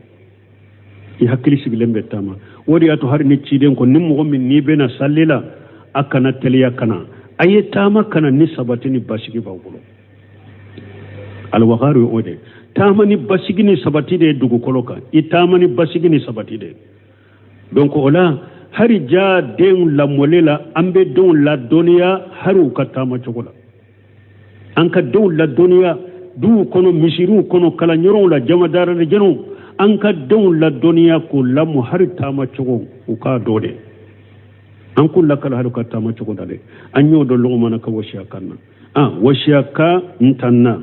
Speaker 2: i hakkili sigilembe tama wodi ato har ni ciden ko nimmo min ni bena sallila akana teliya kana aye tama kana ni sabatini basigi bawulo alwakharu ode tama ni basigi ni sabati de dugu koloka itama ni basigi ni sabati de donc ola hari ja den la molela ambe don la dunya haru katama chokola anka don la dunya du kono misiru kono kala nyoro la jamadara de jeno anka don la dunya ko lamu har tama chogo uka dode an kulla kala har tama chogo dale anyo do lo mana ka washiya kanna washiya ka ntanna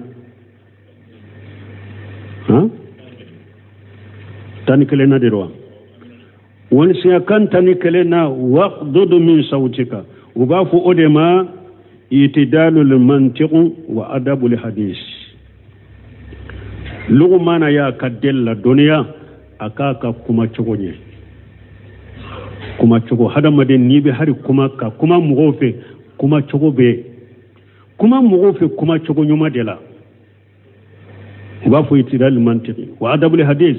Speaker 2: tani kele na derwa wani siya kan tani kele na waqdudu min sautika ubafu odema itidalul mantiqu wa adabul hadis lugumana ya kadella duniya akaka kuma chogonye kuma chogo hadamadin nibe hari kuma mugofe kuma chogobe kuma chogo nyuma dela ubafu itidalul mantiqi wa adabul hadis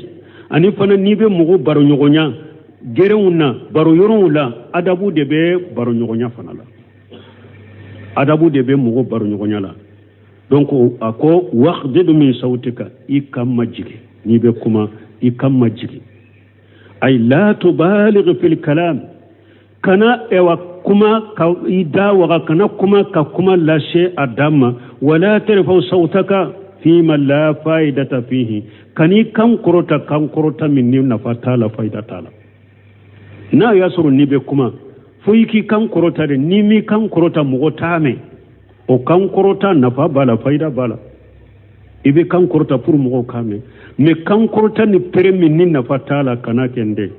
Speaker 2: ani fana nibe mugo baro nyogonya gerewuna baro yorula adabu debe baro nyogonya fana la adabu debe mugo baro nyogonya la donc ako waqdidu min sautika ikamma jigi nibe kuma ikamma jigi ay la tubaligh fil kalam kana ewa kuma ka ida wa kana kuma la shay adama wala tarfa sautaka fima la faidata fihi kani kan korota minni nafatala faidatala na yasuru nibe kuma fuiki kan korota de nimi kan korota mugotame o kan korota nafa bala faida bala ibe kan korota pour mugo kame me kan korota ni pere minni nafatala kana kende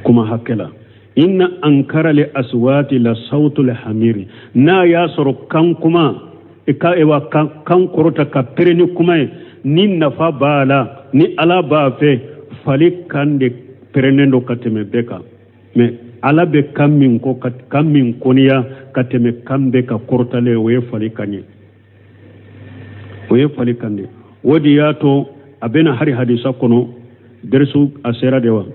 Speaker 2: kuma hakela inna ankara li aswati la sautul hamiri na yasuru kan kuma ika ewa kan korota ka pere ni kuma ni nafa bala ni ala ba fe fali kan de perenendo kateme beka me ala be kam min ko kam min koniya kateme kambe ka kortale we fali kanye wodi yato abena hari hadisa kono dersu asera dewa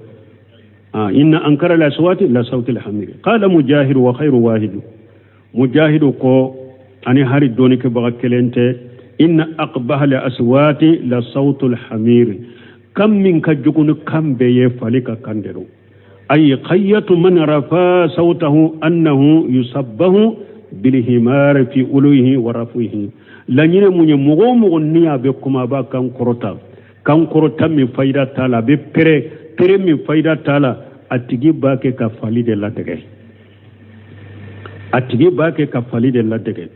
Speaker 2: inna ankara la sawati la sawti alhamir qala mujahid wa khairu wahid mujahid ko ani hari doni ke baga kelente inna aqbaha la aswati la sawtu alhamir kam min ka jugunu kambe ye falika kandero ay qayyatu man rafa sawtahu annahu yusabbahu bil himar fi uluhi wa rafihi lanyine munye mugo niya be kuma ba kan korota mi faida tala be pere mi faida tala atigi ba ke ka fali de la dege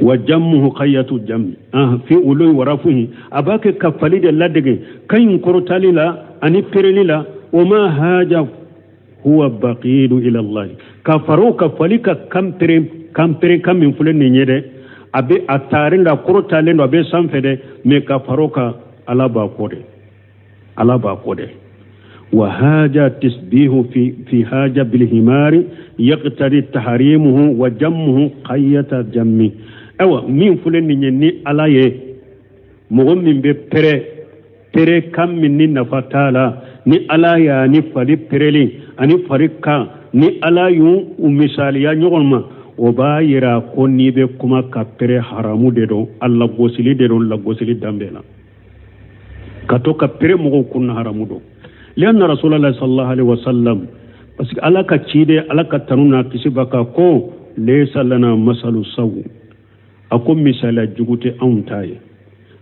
Speaker 2: wa jammuhu qayyatu jammi fi uluhi wa rafihi abake ka fali de la dege kayin korotali la ani pere lila وما هاجه هو بقيل إلى الله كفروك فلك كم من فلن نيده أبي أتارين لا كروتالين وأبي سامفده مي كفروك على باقوده وهاجة تسبيه في هاجة بالهمار يقتضي تحريمه وجمه قية جمي مين فلن نيني على يه مغمم بپره كم من نفتالا ni ala ya ni fali pereli ani farika ni ala yu misali ya nyogolma o ba yira ko ni be kuma ka pere haramu de do alla gosili de do la gosili dambela kato ka pere mo kunna haramu do lianna rasulullah sallallahu alaihi wasallam parce que ala ka cide ala ka tanuna kisibaka ko laysa lana masalu saw akum misala jugute antaye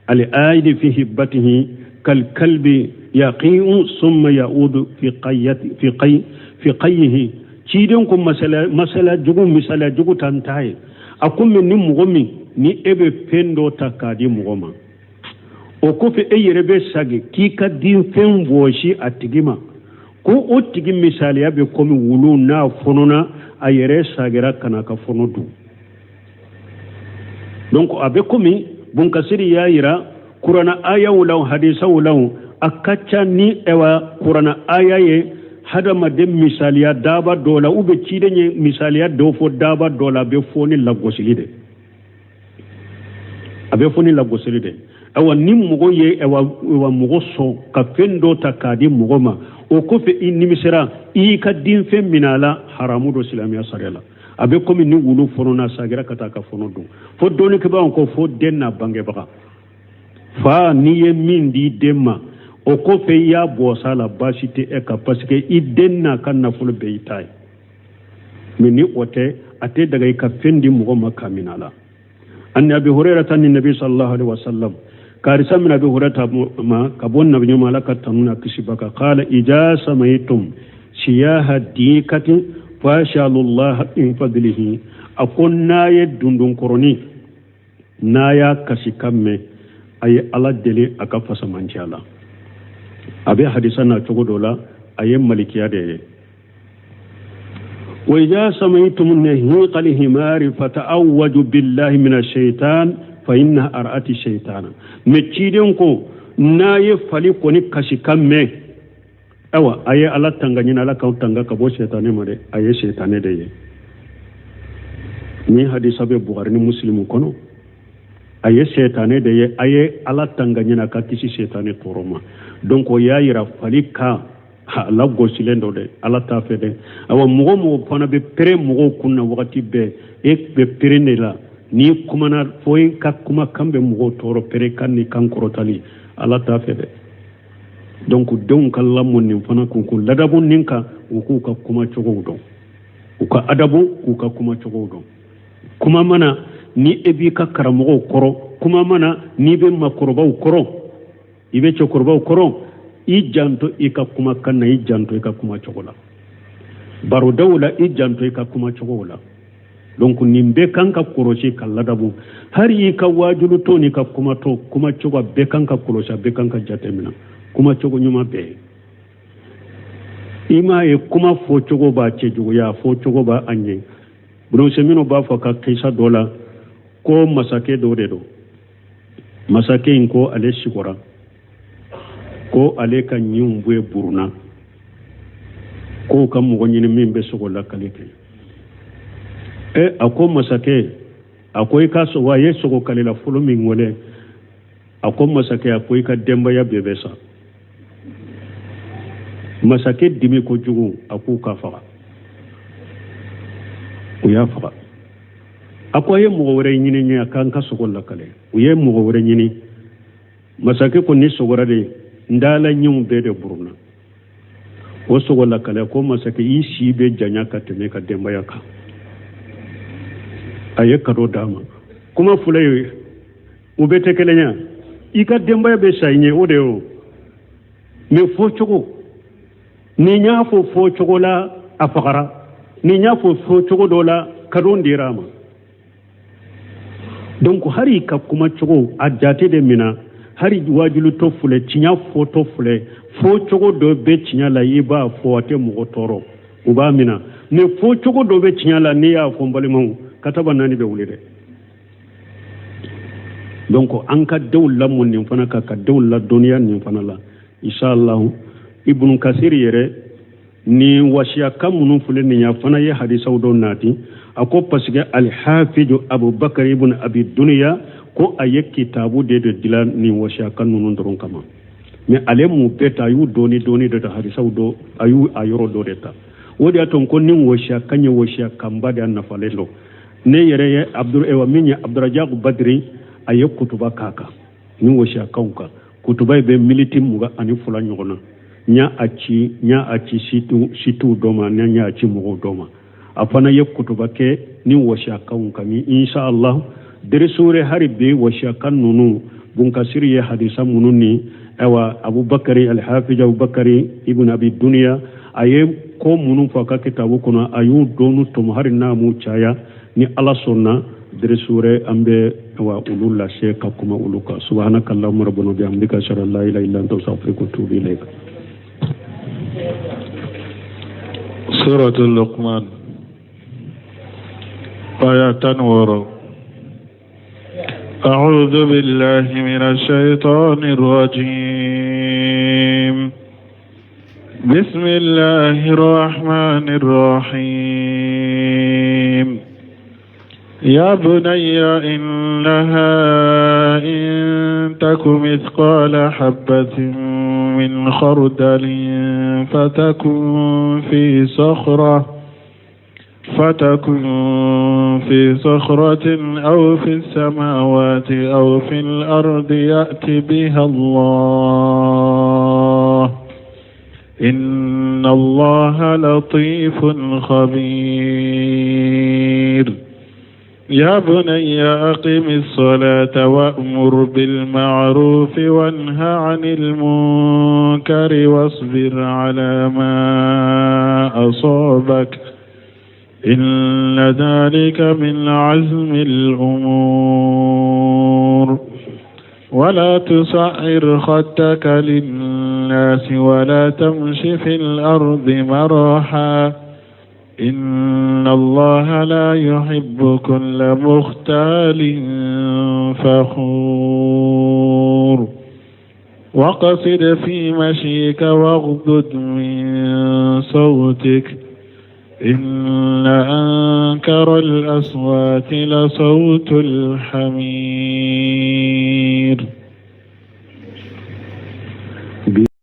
Speaker 2: al aidi fi hibbatihi kal kalbi يقيء ثم يعود في قيه ciden ko masala jugu misala jugu tantaye akum min mugomi ni ebe pendo takadi mugoma o ko fe eyerebe sage ki ka din fen boshi atigima ko o tigi misali ya be komi wulu na fonona ayere sagera kana ka fonodu donc abe komi bun kasiri ya ira qur'ana aya wala hadisa wala akacha ni ewa qur'ana ayaye hadama dem misaliya daba dola ube cidenye misaliya dofo daba dola be foni lagosilide abe foni lagosilide awa nim mugo ye ewa mugo so ka fendo takadi mugo ma o ko fe inimisera i ka din fe minala haramu do islamiya sarela abe komi ni wulu fonona sagira kata ka fono do fo doni ke ba ko fo denna bange baka fa ni ye min di demma o ko fe ya bosa la basite e ka parce que idenna kan na fulu be itay mini ote ate daga ka fendi mugo makaminala an abi hurairah tan nabi sallallahu alaihi wasallam karisa min abi hurairah ma kabon nabi malaka tanuna kisibaka qala ijasa maytum siyaha dikati fashalullah in fadlihi akonna yedundun koroni naya kasikamme ay ala dele aka fasa manjala abe hadisana chogodola ayem malikiya de wa idha samaytum nahiqa lihimari fata'awwaju billahi minash shaitan fa inna arati shaytana mechiden ko naye fali ko ni kashikamme awa aye ala tanganyina ala kautanga kabo shaytane made aye shaytane de ni hadisa be bukhari ni muslimu kono aye shaytane de aye ala tanganyina ka kisi shaytane toroma donc o yayira falika la gosilendo de ala ta fede awa mugo fana be pere mugo kunna wakati be e be pere ne la ni kumana foy ka kuma kambe mugo toro pere kan ni kan korotali ala ta fede donc kallamon ni fana kun ladabun ninka ku ka kuma chogo do ka adabu ku ka kuma chogo do kuma mana ni ebi ka karamugo koro kuma mana ni be makoroba koro ibe chokorba koro i janto i ka kuma kanna i janto i ka kuma chogola baro dawla i janto i ka kuma chogola donc nimbe kanka koroshi kalladabu har yi ka wajulu to ni ka kuma to kuma chogo be kanka korosha be kanka jatemina kuma chogo nyuma be ima e kuma fo chogo ba chejugo ya fo chogo ba anye buno semino ba fa ka kaisa dola ko masake do masake inko ale shikora ko ale ka nyumbwe buruna ko kam mo nyini min be so la kalike ako masake akoy ka so waye so ko kalila fulo min wole ako masake akoy ka demba ya bebesa masake dimi ko jugu aku ka faga uya faga akoy mo wore nyini nya kan ka so ko la kale uye mo wore nyini masake ko ni so gorade ndala nyum be de buruna o so ko la kale ko masake isi be janya ka teme ka demba ya ka aye kado dama kuma fulay ubete kelenya ika demba be saynye odeo me fo chogo ni nya fo chogo la afagara ni nya fo chogo dola kado ndirama donc hari ka kuma chogo adjate de mina hari wajulu to fule tinya fo to fule fo chogo do be tinya la yiba fo ate mo toro uba mina ne fo chogo do be tinya la ni ya fo mbalimo kataba nani be wulide donc an ka dawla mun nin fana ka dawla duniya nin fana la inshallah ibn kasir yere ni wasiya kamunu fule ni ya fana ye hadisa do nati ako pasige al hafiz abu bakr ibn abi dunya ko aye kitabu de dilan ni wasiya kanunu doron kama mais ale mu beta yu doni de hadisa do ayu ayoro do deta wodi aton ko nin wasiya kanye wasiya kamba de an nafalelo ne yere ye ewa minya abdurajaq badri aye kutuba kaka ni wosha kauka kutuba be militi muga ani fula nyogona nya achi situ doma nya achi mugo doma afana ye kutuba ke ni wosha kauka ni insha Allah dere sure haribe wosha kanunu bun kasiri ye hadisa mununi ewa abubakari al-hafiz abubakari ibn abi dunya aye ko munun faka kitabu kuna ayu donu to harina mu chaya ni ala sonna dere sure ambe wa ulul la sheka kuma uluka subhanaka allahumma rabbana bihamdika ashhadu an la ilaha illa anta astaghfiruka wa atubu ilaik
Speaker 1: suratul luqman ayatan wara a'udzu billahi minash shaitanir rajim bismillahir rahmanir rahim يا بني إنها إن تك مثقال حبة من خردل فتكن في صخرة أو في السماوات أو في الأرض يأت بها الله إن الله لطيف خبير يا بني أقم الصلاة وأمر بالمعروف وانه عن المنكر واصبر على ما أصابك إن ذلك من عزم الأمور ولا تصعر خدك للناس ولا تمش في الأرض مرحا إن الله لا يحب كل مختال فخور وقصد في مشيك واغضض من صوتك إن أنكر الأصوات لصوت الحمير